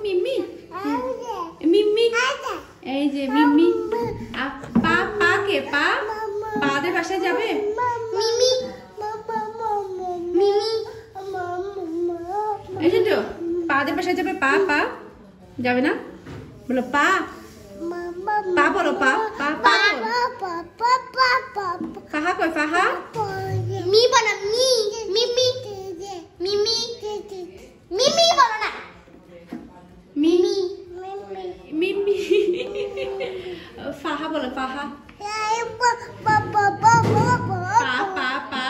মিম্মি মিম্মি এই যে মিম্মি পা পা কে পা পাদের বাসায় যাবে মিমি মিমি এই যে পাদের বাসায় যাবে পা পা যাবে না বলো পা পা বলো পা পা পা ফাহা কই ফাহা মি বলো মি মিমি মিমি মিমি বলো না মিমি মিমি ফাহা বলো ফাহা পা পা পা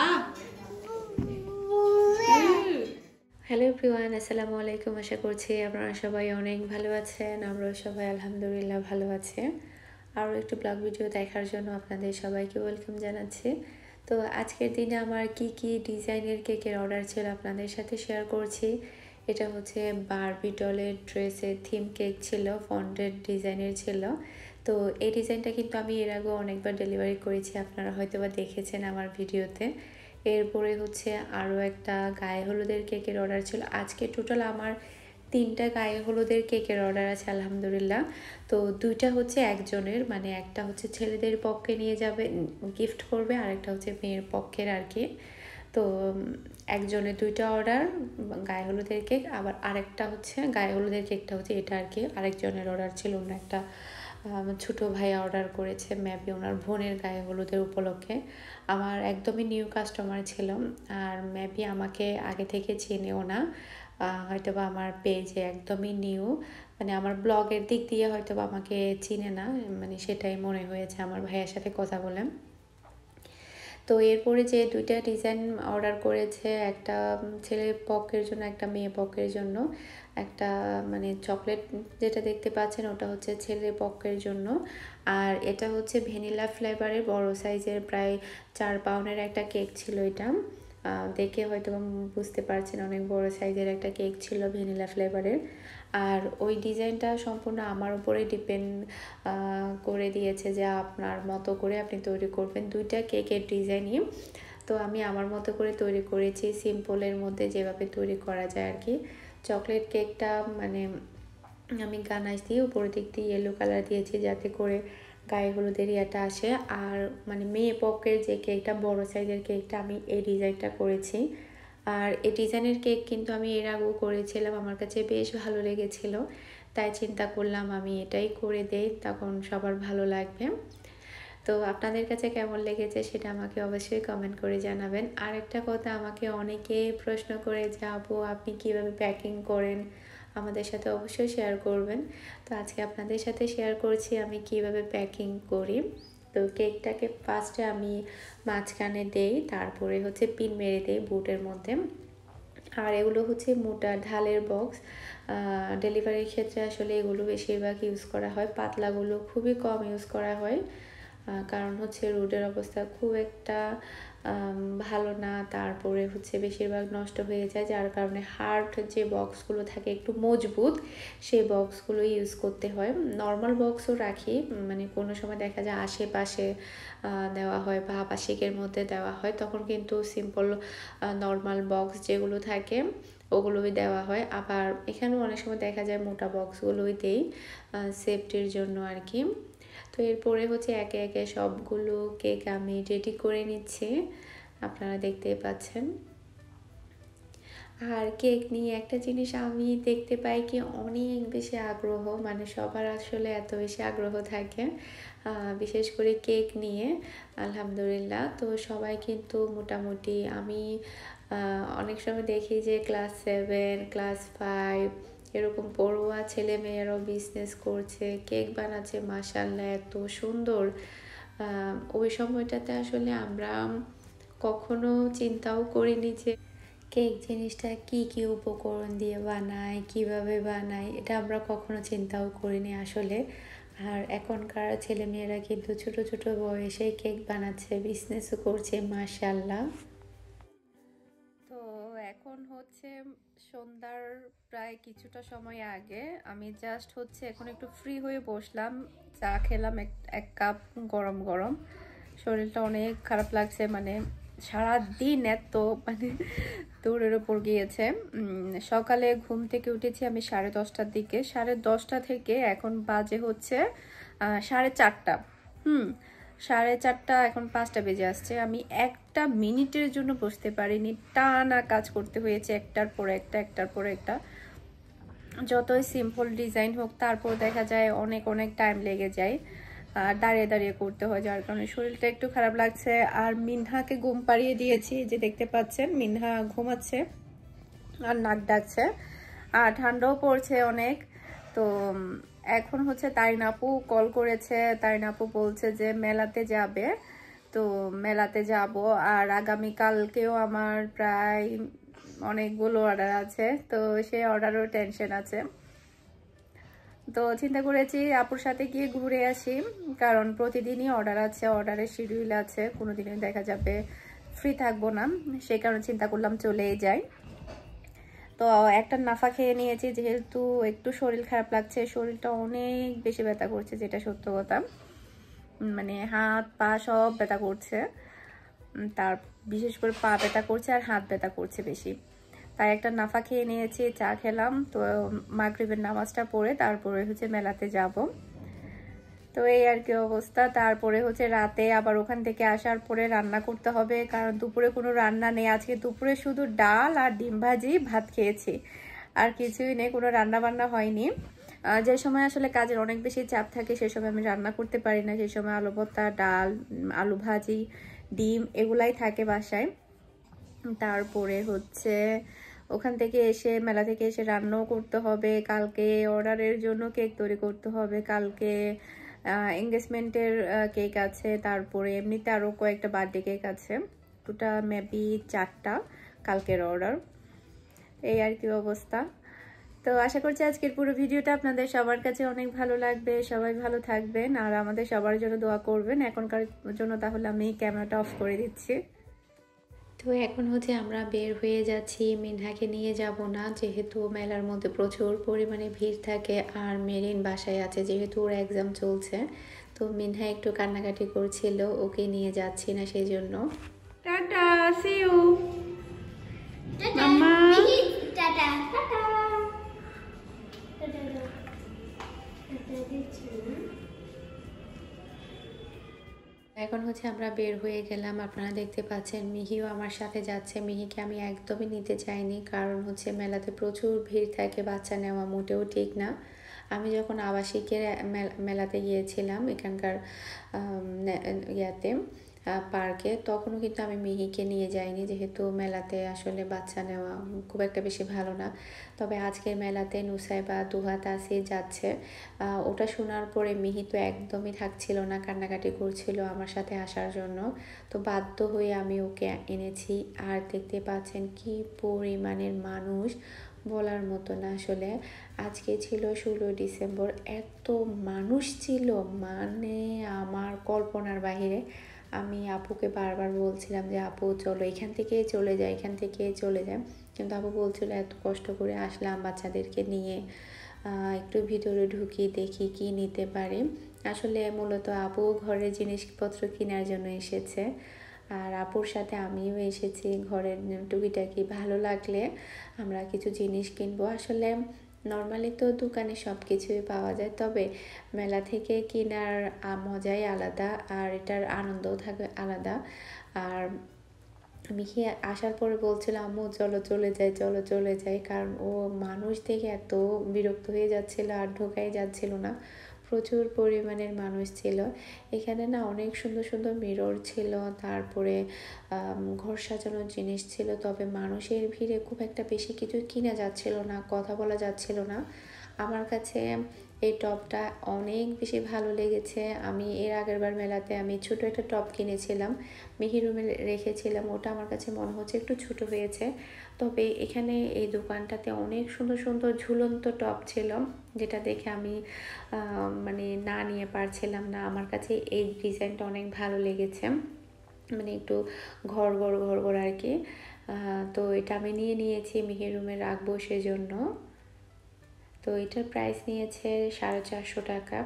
হ্যালো এভরিওয়ান, আসসালামু আলাইকুম। আশা করছি আপনারা সবাই অনেক ভালো আছেন। আমরাও সবাই আলহামদুলিল্লাহ ভালো আছি। আরও একটু ব্লগ ভিডিও দেখার জন্য আপনাদের সবাইকে ওয়েলকাম জানাচ্ছি। তো আজকের দিনে আমার কি কি ডিজাইনের কেকের অর্ডার ছিল আপনাদের সাথে শেয়ার করছি। এটা হচ্ছে বারবি ডলের ড্রেসের থিম কেক ছিল, ফন্টেড ডিজাইনের ছিল। তো এই ডিজাইনটা কিন্তু আমি এর আগেও অনেকবার ডেলিভারি করেছি, আপনারা হয়তো বা দেখেছেন আমার ভিডিওতে। এরপরে হচ্ছে আরও একটা গায়ে হলুদের কেকের অর্ডার ছিল। আজকে টোটাল আমার 3টা গায়ে হলুদের কেকের অর্ডার আছে আলহামদুলিল্লাহ। তো 2টা হচ্ছে একজনের, মানে একটা হচ্ছে ছেলেদের পক্ষে নিয়ে যাবে গিফট করবে, আর একটা হচ্ছে মেয়ের পক্ষের আর কি। তো একজনের 2টা অর্ডার গায়ে হলুদের কেক, আবার আরেকটা হচ্ছে গায়ে হলুদের কেকটা হচ্ছে এটা আর কি আরেকজনের অর্ডার ছিল। অন্য একটা ছোটো ভাইয়া অর্ডার করেছে, মেবি ওনার বোনের গায়ে হলুদের উপলক্ষে। আমার একদমই নিউ কাস্টমার ছিল, আর মেবি আমাকে আগে থেকে চিনেও না, হয়তো বা আমার পেজে একদমই নিউ, মানে আমার ব্লগের দিক দিয়ে হয়তো বা আমাকে চিনে না, মানে সেটাই মনে হয়েছে আমার ভাইয়ের সাথে কথা বলে। তো এরপরে যে 2টা ডিজাইন অর্ডার করেছে, একটা ছেলের পক্ষের জন্য, একটা মেয়ে পক্ষের জন্য। একটা মানে চকলেট যেটা দেখতে পাচ্ছেন ওটা হচ্ছে ছেলের পক্ষের জন্য, আর এটা হচ্ছে ভ্যানিলা ফ্লেভারের বড় সাইজের প্রায় 4 পাউন্ডের একটা কেক ছিল। এটা দেখে হয়তো বুঝতে পারছেন অনেক বড় সাইজের একটা কেক ছিল ভ্যানিলা ফ্লেভারের। আর ওই ডিজাইনটা সম্পূর্ণ আমার উপরে ডিপেন্ড করে দিয়েছে যে আপনার মতো করে আপনি তৈরি করবেন। 2টা কেকের ডিজাইনই তো আমি আমার মতো করে তৈরি করেছি, সিম্পলের মধ্যে যেভাবে তৈরি করা যায় আর কি। চকলেট কেকটা মানে আমি গানাশ দিয়ে উপরের দিক দিয়ে ইয়েলো কালার দিয়েছি যাতে করে গায়ে হলুদের ইয়েটা আসে। আর মানে মেয়ে পক্ষের যে কেকটা বড় সাইজের কেকটা আমি এই ডিজাইনটা করেছি। আর এই ডিজাইনের কেক কিন্তু আমি এর আগেও করেছিলাম, আমার কাছে বেশ ভালো লেগেছিল, তাই চিন্তা করলাম আমি এটাই করে দেই, তখন সবার ভালো লাগবে। তো আপনাদের কাছে কেমন লেগেছে সেটা আমাকে অবশ্যই কমেন্ট করে জানাবেন। আর একটা কথা, আমাকে অনেকে প্রশ্ন করে যে আপু আপনি কীভাবে প্যাকিং করেন, আমাদের সাথে অবশ্যই শেয়ার করবেন। তো আজকে আপনাদের সাথে শেয়ার করছি আমি কিভাবে প্যাকিং করি। তো কেকটাকে ফার্স্টে আমি মাঝখানে দেই, তারপরে হচ্ছে পিন মেরে দেই বুটের মধ্যে। আর এগুলো হচ্ছে মোটা ঢালের বক্স, ডেলিভারির ক্ষেত্রে আসলে এগুলো বেশিরভাগ ইউজ করা হয়, পাতলাগুলো খুবই কম ইউজ করা হয়, কারণ হচ্ছে রোডের অবস্থা খুব একটা ভালো না, তারপরে হচ্ছে বেশিরভাগ নষ্ট হয়ে যায়, যার কারণে হার্ড যে বক্সগুলো থাকে একটু মজবুত সেই বক্সগুলো ইউজ করতে হয়। নর্মাল বক্সও রাখি, মানে কোনো সময় দেখা যায় আশেপাশে দেওয়া হয় বা আবাসিকের মধ্যে দেওয়া হয়, তখন কিন্তু সিম্পল নর্মাল বক্স যেগুলো থাকে ওগুলোই দেওয়া হয়। আবার এখানেও অনেক সময় দেখা যায় মোটা বক্সগুলোই দেই সেফটির জন্য আর কি। তো এরপরে হচ্ছে একে একে সবগুলো কেক আমি রেডি করে নিচ্ছি, আপনারা দেখতেই পাচ্ছেন। আর কেক নিয়ে একটা জিনিস আমি দেখতে পাই কি অনেক বেশি আগ্রহ, মানে সবার আসলে এত বেশি আগ্রহ থাকে বিশেষ করে কেক নিয়ে আলহামদুলিল্লাহ। তো সবাই কিন্তু মোটামুটি আমি অনেক সময় দেখি যে ক্লাস 7 ক্লাস 5 এরকম পড়ুয়া ছেলে মেয়েরাও বিজনেস করছে, কেক বানাচ্ছে, মাশাআল্লাহ এত সুন্দর। ওই সময়টাতে আসলে আমরা কখনো চিন্তাও করিনি যে কেক জিনিসটা কি কি উপকরণ দিয়ে বানায়, কিভাবে বানায়, এটা আমরা কখনো চিন্তাও করিনি আসলে। আর এখনকার ছেলেমেয়েরা কিন্তু ছোট ছোট বয়সে কেক বানাচ্ছে, বিজনেসও করছে মাশাআল্লাহ। তো এখন হচ্ছে সন্ধ্যার প্রায় কিছুটা সময় আগে, আমি জাস্ট হচ্ছে এখন একটু ফ্রি হয়ে বসলাম, চা খেলাম এক কাপ গরম গরম। শরীরটা অনেক খারাপ লাগছে, মানে সারাদিন এত মানে দৌড়ের ওপর গিয়েছে। সকালে ঘুম থেকে উঠেছি আমি 10:30টার দিকে, 10:30 থেকে এখন বাজে হচ্ছে 4:30। 4:30, এখন 5টা বেজে আসছে। আমি একটা মিনিটের জন্য বসতে পারিনি, টানা কাজ করতে হয়েছে একটার পর একটা, একটার পর একটা। যতই সিম্পল ডিজাইন হোক তারপর দেখা যায় অনেক অনেক টাইম লেগে যায়, আর দাঁড়িয়ে দাঁড়িয়ে করতে হয়, যার কারণে শরীরটা একটু খারাপ লাগছে। আর মিনহাকে ঘুম পাড়িয়ে দিয়েছি, যে দেখতে পাচ্ছেন মিনহা ঘুমাচ্ছে আর নাক ডাকছে, আর ঠান্ডাও পড়ছে অনেক। তো এখন হচ্ছে তারিন আপু কল করেছে, তারিন আপু বলছে যে মেলাতে যাবে, তো মেলাতে যাব। আর আগামীকালকেও আমার প্রায় অনেকগুলো অর্ডার আছে, তো সেই অর্ডারও টেনশন আছে। তো চিন্তা করেছি আপুর সাথে গিয়ে ঘুরে আসি, কারণ প্রতিদিনই অর্ডার আছে, অর্ডারের শিডিউল আছে, কোনোদিনই দেখা যাবে ফ্রি থাকবো না, সেই কারণে চিন্তা করলাম চলেই যাই। তো একটা নাফা খেয়ে নিয়েছি, যেহেতু একটু শরীর খারাপ লাগছে, শরীরটা অনেক বেশি ব্যথা করছে, যেটা সত্য কথা। মানে হাত পা সব ব্যথা করছে, তার বিশেষ করে পা ব্যথা করছে আর হাত ব্যথা করছে বেশি। তাই একটা নাফা খেয়ে নিয়েছি, চা খেলাম। তো মাগরিবের নামাজটা পড়ে তারপরে হচ্ছে মেলাতে যাব। তো এই আর কি অবস্থা। তারপরে হচ্ছে রাতে আবার ওখান থেকে আসার পরে রান্না করতে হবে, কারণ দুপুরে কোনো রান্না নেই। আজকে দুপুরে শুধু ডাল আর ডিম ভাজি ভাত খেয়েছি, আর কিছুই নেই, কোনো রান্না বান্না হয়নি। যে সময় আসলে কাজের অনেক বেশি চাপ থাকে সে সময় আমি রান্না করতে পারি না, সেই সময় আলু ভর্তা, ডাল, আলু ভাজি, ডিম এগুলাই থাকে বাসায়। তারপরে হচ্ছে ওখান থেকে এসে, মেলা থেকে এসে রান্নাও করতে হবে, কালকে অর্ডারের জন্য কেক তৈরি করতে হবে, কালকে এঙ্গেজমেন্টের কেক আছে, তারপরে এমনিতে আরও কয়েকটা বার্থডে কেক আছে, টোটাল মেবি 4টা কালকের অর্ডার। এই আর কি অবস্থা। তো আশা করছি আজকের পুরো ভিডিওটা আপনাদের সবার কাছে অনেক ভালো লাগবে, সবাই ভালো থাকবেন আর আমাদের সবার জন্য দোয়া করবেন। এখনকার জন্য তাহলে আমি ক্যামেরাটা অফ করে দিচ্ছি। তো এখন হচ্ছে আমরা বের হয়ে যাচ্ছি, মিনহাকে নিয়ে যাব না, যেহেতু মেলার মধ্যে প্রচুর পরিমাণে ভিড় থাকে, আর মেরিন বাসায় আছে যেহেতু ওর এক্সাম চলছে। তো মিনহা একটু কান্নাকাটি করছিল, ওকে নিয়ে যাচ্ছি না সেই জন্য। টাটা, সি ইউ মাম্মা। টাটা এখন হচ্ছে আমরা বের হয়ে গেলাম, আপনারা দেখতে পাচ্ছেন মিহিও আমার সাথে যাচ্ছে। মিহিকে আমি একদমই নিতে চাইনি, কারণ হচ্ছে মেলাতে প্রচুর ভিড় থাকে, বাচ্চা নেওয়া মোটেও ঠিক না। আমি যখন আবাসিকের মেলাতে গিয়েছিলাম এখানকার ইয়াতে পার্কে, তখনও কিন্তু আমি মিহিকে নিয়ে যাইনি, যেহেতু মেলাতে আসলে বাচ্চা নেওয়া খুব একটা বেশি ভালো না। তবে আজকের মেলাতে নুসাইবা, দুহা, তাসির যাচ্ছে। ওটা শোনার পরে মিহি তো একদমই থাকছিল না, কান্নাকাটি করছিল আমার সাথে আসার জন্য। তো বাধ্য হয়ে আমি ওকে এনেছি। আর দেখতে পাচ্ছেন কি পরিমাণের মানুষ, বলার মতো না আসলে। আজকে ছিল 16 ডিসেম্বর, এত মানুষ ছিল মানে আমার কল্পনার বাহিরে। আমি আপুকে বারবার বলছিলাম যে আপু চলো এখান থেকে চলে যাই, এখান থেকে চলে যাই, কিন্তু আপু বলছিল এত কষ্ট করে আসলাম বাচ্চাদেরকে নিয়ে, একটু ভিতরে ঢুকি দেখি কি নিতে পারি। আসলে মূলত আপু ঘরের জিনিসপত্র কেনার জন্য এসেছে, আর আপুর সাথে আমিও এসেছি ঘরের টুকিটাকি ভালো লাগলে আমরা কিছু জিনিস কিনবো। আসলে নর্মালি তো দোকানে সব কিছুই পাওয়া যায়, তবে মেলা থেকে কেনার মজাই আলাদা, আর এটার আনন্দও থাকে আলাদা। আর মিহি আসার পরে বলছিল আম্মু চলো চলে যাই, চলো চলে যাই, কারণ ও মানুষ দেখে এত বিরক্ত হয়ে যাচ্ছিল আর ঢোকাই যাচ্ছিল না, প্রচুর পরিমাণের মানুষ ছিল। এখানে না অনেক সুন্দর সুন্দর মিরর ছিল, তারপরে ঘর সাজানোর জিনিস ছিল, তবে মানুষের ভিড়ে খুব একটা বেশি কিছু কিনা যাচ্ছিল না, কথা বলা যাচ্ছিল না। আমার কাছে এই টপটা অনেক বেশি ভালো লেগেছে। আমি এর আগের বার মেলাতে আমি ছোট একটা টপ কিনেছিলাম, মিহি রুমে রেখেছিলাম, ওটা আমার কাছে মনে হচ্ছে একটু ছোট হয়েছে। তবে এখানে এই দোকানটাতে অনেক সুন্দর সুন্দর ঝুলন্ত টপ ছিল, যেটা দেখে আমি মানে না নিয়ে পারছিলাম না। আমার কাছে এই ডিজাইনটা অনেক ভালো লেগেছে, মানে একটু ঘর ঘর আর কি। তো এটা আমি নিয়েছি, মিহি রুমে রাখবো সেজন্য। তো এটার প্রাইস নিয়েছে 450 টাকা।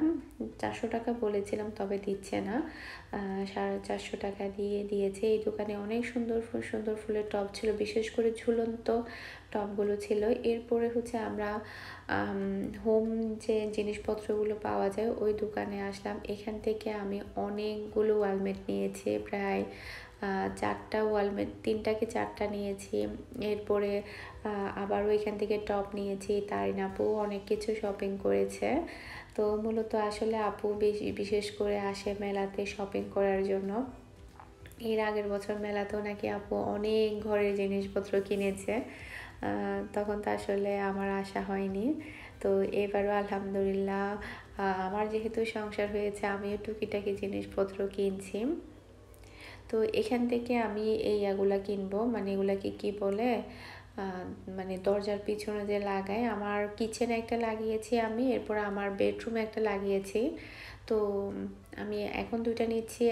400 টাকা বলেছিলাম, তবে দিচ্ছে না, 450 টাকা দিয়ে দিয়েছে। এই দোকানে অনেক সুন্দর সুন্দর ফুলের টব ছিল, বিশেষ করে ঝুলন্ত টবগুলো ছিল। এরপরে হচ্ছে আমরা হোম যে জিনিসপত্রগুলো পাওয়া যায় ওই দোকানে আসলাম। এখান থেকে আমি অনেকগুলো ওয়ালমেট নিয়েছি, প্রায় 4টা ওয়ালমেট, 3টা কি 4টা নিয়েছি। এরপরে আবারও এখান থেকে টপ নিয়েছি। তারিন আপু অনেক কিছু শপিং করেছে। তো মূলত আসলে আপু বিশেষ করে আসে মেলাতে শপিং করার জন্য। এর আগের বছর মেলাতেও নাকি আপু অনেক ঘরের জিনিসপত্র কিনেছে, তখন তো আসলে আমার আশা হয়নি। তো এবারও আলহামদুলিল্লাহ আমার যেহেতু সংসার হয়েছে আমিও টুকিটাকি জিনিসপত্র কিনছি। তো এখান থেকে আমি এই এগুলা কিনবো, মানে এগুলাকে কি বলে, মানে দরজার পিছনে যে লাগাই, আমার কিচেনে একটা লাগিয়েছি আমি, এরপর আমার বেডরুমে একটা লাগিয়েছি। তো আমি এখন 2টা নিচ্ছি,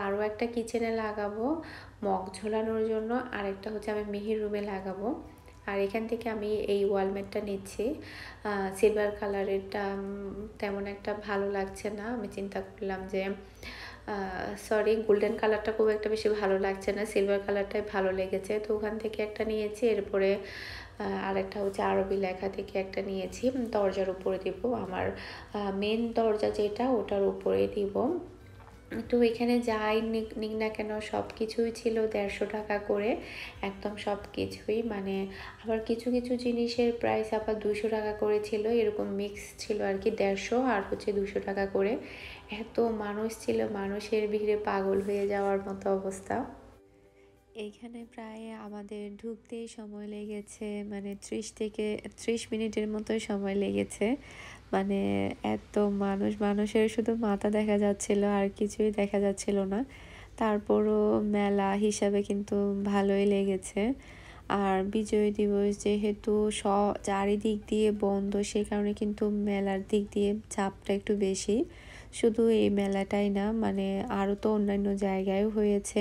আরও একটা কিচেনে লাগাবো মগ ঝোলানোর জন্য, আর একটা হচ্ছে আমি মিহির রুমে লাগাবো। আর এখান থেকে আমি এই ওয়ালমেটটা নিচ্ছি, সিলভার কালারেরটা তেমন একটা ভালো লাগছে না। আমি চিন্তা করলাম যে গোল্ডেন কালারটা খুব একটা বেশি ভালো লাগছে না, সিলভার কালারটাই ভালো লেগেছে। তো ওখান থেকে একটা নিয়েছি। এরপরে আরেকটা হচ্ছে আরবি লেখা থেকে একটা নিয়েছি, দরজার উপরে দিব, আমার মেন দরজা যেটা ওটার উপরে দিব। তো এখানে যাই নিক না কেন সব কিছুই ছিল 150 টাকা করে, একদম সব কিছুই। মানে আবার কিছু কিছু জিনিসের প্রাইস আবার 200 টাকা করে ছিল, এরকম মিক্স ছিল আর কি, 150 আর হচ্ছে 200 টাকা করে। এত মানুষ ছিল, মানুষের ভিড়ে পাগল হয়ে যাওয়ার মতো অবস্থা। এইখানে প্রায় আমাদের ঢুকতেই সময় লেগেছে, মানে 30 মিনিটের মতো সময় লেগেছে। মানে এত মানুষের শুধু মাথা দেখা যাচ্ছিল, আর কিছুই দেখা যাচ্ছিল না। তারপরও মেলা হিসাবে কিন্তু ভালোই লেগেছে। আর বিজয় দিবস যেহেতু চারিদিক দিয়ে বন্ধ, সে কারণে কিন্তু মেলার দিক দিয়ে চাপটা একটু বেশি। শুধু এই মেলাটাই না, মানে আরও তো অন্যান্য জায়গায়ও হয়েছে,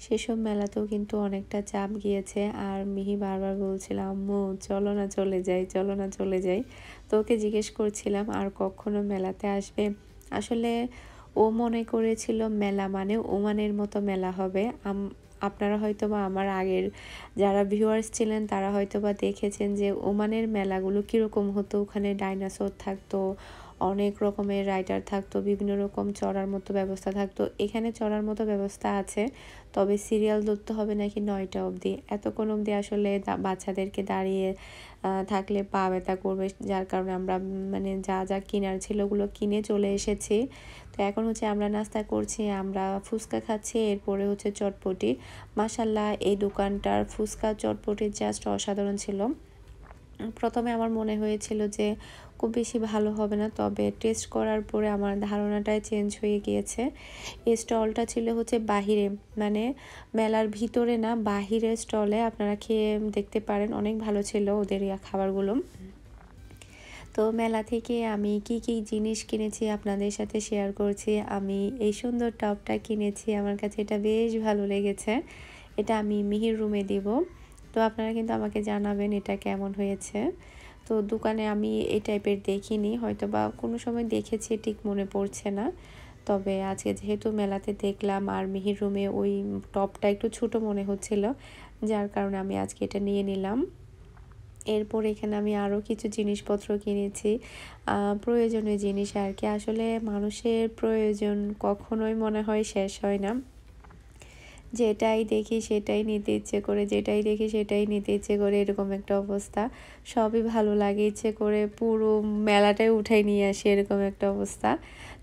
সেসব মেলাতেও কিন্তু অনেকটা চাপ গিয়েছে। আর মিহি বারবার বলছিল, আম্মু চলো না চলে যাই, চলো না চলে যাই। তো ওকে জিজ্ঞেস করছিলাম আর কখনো মেলাতে আসবে। আসলে ও মনে করেছিল মেলা মানে ওমানের মতো মেলা হবে। আপনারা হয়তো বা আমার আগের যারা ভিউয়ার্স ছিলেন তারা হয়তো বা দেখেছেন যে ওমানের মেলাগুলো কীরকম হতো। ওখানে ডাইনোসর থাকতো, অনেক রকমের রাইডার থাকতো, বিভিন্ন রকম চড়ার মতো ব্যবস্থা থাকতো। এখানে চড়ার মতো ব্যবস্থা আছে, তবে সিরিয়াল ধরতে হবে নাকি 9টা অবধি। এতক্ষণ অবধি আসলে বাচ্চাদেরকে দাঁড়িয়ে থাকলে পা ব্যথা করবে, যার কারণে আমরা মানে যা যা কেনার ছিল ওগুলো কিনে চলে এসেছি। তো এখন হচ্ছে আমরা নাস্তা করছি, আমরা ফুচকা খাচ্ছি, এরপরে হচ্ছে চটপটি। মাশাল্লাহ এই দোকানটার ফুচকা চটপটি জাস্ট অসাধারণ ছিল। প্রথমে আমার মনে হয়েছিল যে খুব বেশি ভালো হবে না, তবে টেস্ট করার পরে আমার ধারণাটাই চেঞ্জ হয়ে গিয়েছে। এই স্টলটা ছিল হচ্ছে বাহিরে, মানে মেলার ভিতরে না, বাহিরের স্টলে, আপনারা খেয়ে দেখতে পারেন, অনেক ভালো ছিল ওদের খাবারগুলো। তো মেলা থেকে আমি কি কি জিনিস কিনেছি আপনাদের সাথে শেয়ার করছি। আমি এই সুন্দর টপটা কিনেছি, আমার কাছে এটা বেশ ভালো লেগেছে। এটা আমি মিহির রুমে দিব। তো আপনারা কিন্তু আমাকে জানাবেন এটা কেমন হয়েছে। তো দোকানে আমি এই টাইপের দেখিনি, হয়তো বা কোনো সময় দেখেছি, ঠিক মনে পড়ছে না। তবে আজকে যেহেতু মেলাতে দেখলাম, আর মিহির রুমে ওই টপটা একটু ছোট মনে হচ্ছিল, যার কারণে আমি আজকে এটা নিয়ে নিলাম। এরপর এখানে আমি আরও কিছু জিনিসপত্র কিনেছি, প্রয়োজনীয় জিনিস আর কি। আসলে মানুষের প্রয়োজন কখনোই মনে হয় শেষ হয় না। যেটাই দেখি সেটাই নিতে ইচ্ছে করে, যেটাই দেখি সেটাই নিতে ইচ্ছে করে, এরকম একটা অবস্থা। সবই ভালো লাগে, ইচ্ছে করে পুরো মেলাটাই উঠাই নিয়ে আসি, এরকম একটা অবস্থা।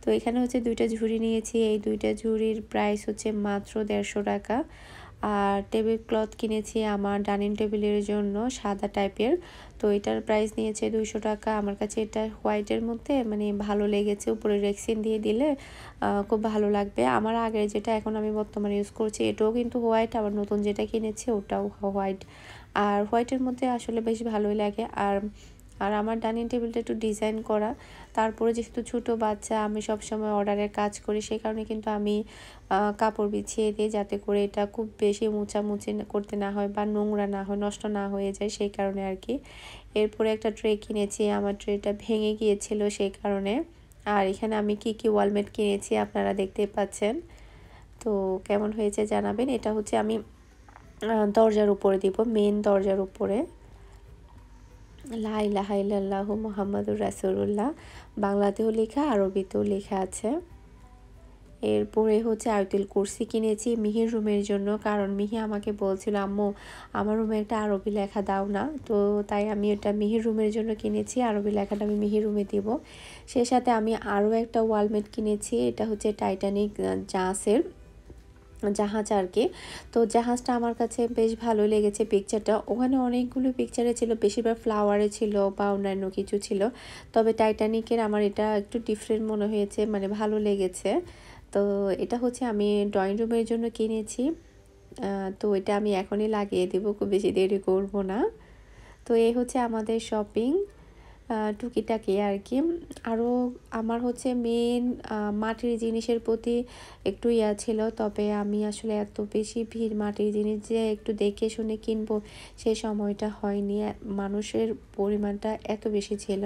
তো এখানে হচ্ছে 2টা ঝুড়ি নিয়েছি, এই 2টা ঝুড়ির প্রাইস হচ্ছে মাত্র 150 টাকা। আর টেবিল ক্লথ কিনেছি আমার ডাইনিং টেবিলের জন্য, সাদা টাইপের। তো এটার প্রাইস নিয়েছে 200 টাকা। আমার কাছে এটা হোয়াইটের মধ্যে মানে ভালো লেগেছে, উপরে রেক্সিন দিয়ে দিলে খুব ভালো লাগবে। আমার আগের যেটা এখন আমি বর্তমানে ইউজ করছি এটাও কিন্তু হোয়াইট, আবার নতুন যেটা কিনেছি ওটাও হোয়াইট। আর হোয়াইটের মধ্যে আসলে বেশ ভালোই লাগে। আর আর আমার ডাইনিং টেবিলটা একটু ডিজাইন করা, তারপরে যেহেতু ছোটো বাচ্চা, আমি সবসময় অর্ডারের কাজ করি, সেই কারণে কিন্তু আমি কাপড় বিছিয়ে দিই যাতে করে এটা খুব বেশি মোছামুছি করতে না হয় বা নোংরা না হয়, নষ্ট না হয়ে যায়, সেই কারণে আর কি। এরপরে একটা ট্রে কিনেছি, আমার ট্রেটা ভেঙে গিয়েছিল সেই কারণে। আর এখানে আমি কি ওয়ালমেট কিনেছি আপনারা দেখতে পাচ্ছেন, তো কেমন হয়েছে জানাবেন। এটা হচ্ছে আমি দরজার উপরে দিব, মেন দরজার উপরে। লা ইলাহা ইল্লাল্লাহু মুহাম্মাদুর রাসূলুল্লাহ বাংলাতেও লেখা, আরবিতেও লেখা আছে। এরপরে হচ্ছে আয়াতুল কুরসি কিনেছি মিহির রুমের জন্য, কারণ মিহি আমাকে বলছিল আম্মু আমার রুমে একটা আরবি লেখা দাও না, তো তাই আমি এটা মিহির রুমের জন্য কিনেছি, আরবি লেখাটা আমি মিহির রুমে দিব। সেই সাথে আমি আরও একটা ওয়ালমেট কিনেছি, এটা হচ্ছে টাইটানিক জাহাজ আর কি। তো জাহাজটা আমার কাছে বেশ ভালো লেগেছে, পিকচারটা ওখানে অনেকগুলো পিকচারে ছিল, বেশিরভাগ ফ্লাওয়ারে ছিল বা অন্যান্য কিছু ছিল, তবে টাইটানিকের আমার এটা একটু ডিফারেন্ট মনে হয়েছে, মানে ভালো লেগেছে। তো এটা হচ্ছে আমি ড্রয়িং রুমের জন্য কিনেছি, তো এটা আমি এখনই লাগিয়ে দেবো, খুব বেশি দেরি করব না। তো এই হচ্ছে আমাদের শপিং টুকিটাকি আর কি। আরও আমার হচ্ছে মেন মাটির জিনিসের প্রতি একটু ইয়া ছিল, তবে আমি আসলে এত বেশি ভিড় মাটির জিনিস যে একটু দেখে শুনে কিনবো সেই সময়টা হয়নি, মানুষের পরিমাণটা এত বেশি ছিল।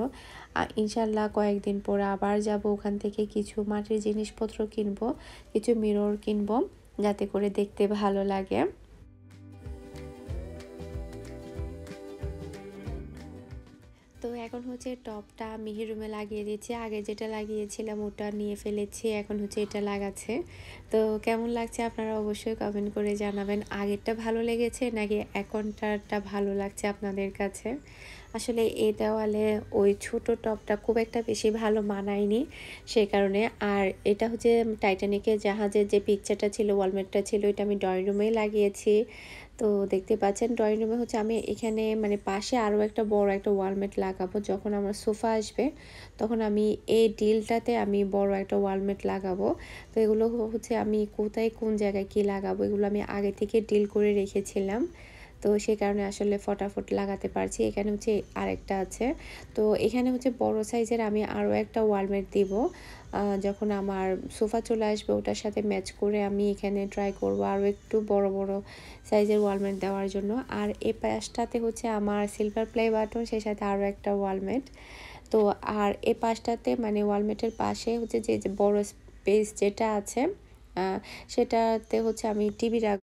ইনশাল্লাহ কয়েকদিন পরে আবার যাব, ওখান থেকে কিছু মাটির জিনিসপত্র কিনবো, কিছু মিরর কিনবো যাতে করে দেখতে ভালো লাগে। তো এখন হচ্ছে টপটা মিহি রুমে লাগিয়ে দিচ্ছি, আগে যেটা লাগিয়েছিলাম ওটা নিয়ে ফেলেছি, এখন হচ্ছে এটা লাগাচ্ছে। তো কেমন লাগছে আপনারা অবশ্যই কমেন্ট করে জানাবেন, আগেরটা ভালো লেগেছে নাকি এখনটারটা ভালো লাগছে আপনাদের কাছে। আসলে এই দেওয়ালে ওই ছোট টপটা খুব একটা বেশি ভালো মানায়নি, সেই কারণে। আর এটা হচ্ছে টাইটানিকের জাহাজের যে পিকচারটা ছিল, ওয়ালমেটটা ছিল, এটা আমি ড্রয়িং রুমেই লাগিয়েছি। তো দেখতে পাচ্ছেন ড্রয়িং রুমে হচ্ছে আমি এখানে মানে পাশে আরও একটা বড় একটা ওয়ালমেট লাগাবো, যখন আমার সোফা আসবে তখন আমি এই ডিলটাতে আমি বড় একটা ওয়ালমেট লাগাবো। তো এগুলো হচ্ছে আমি কোথায় কোন জায়গায় কি লাগাবো এগুলো আমি আগে থেকে ডিল করে রেখেছিলাম, তো সেই কারণে আসলে ফটাফট লাগাতে পারছি। এখানে হচ্ছে আরেকটা আছে, তো এখানে হচ্ছে বড় সাইজের আমি আরও একটা ওয়ালমেট দিব, যখন আমার সোফা চলে আসবে ওটার সাথে ম্যাচ করে আমি এখানে ট্রাই করব আরও একটু বড় বড় সাইজের ওয়ালমেট দেওয়ার জন্য। আর এই পাশটাতে হচ্ছে আমার সিলভার প্লে বাটন, সেই সাথে আরও একটা ওয়ালমেট। তো আর এই পাশটাতে মানে ওয়ালমেটের পাশে হচ্ছে যে বড় স্পেস যেটা আছে সেটাতে হচ্ছে আমি টিভি রাখবো।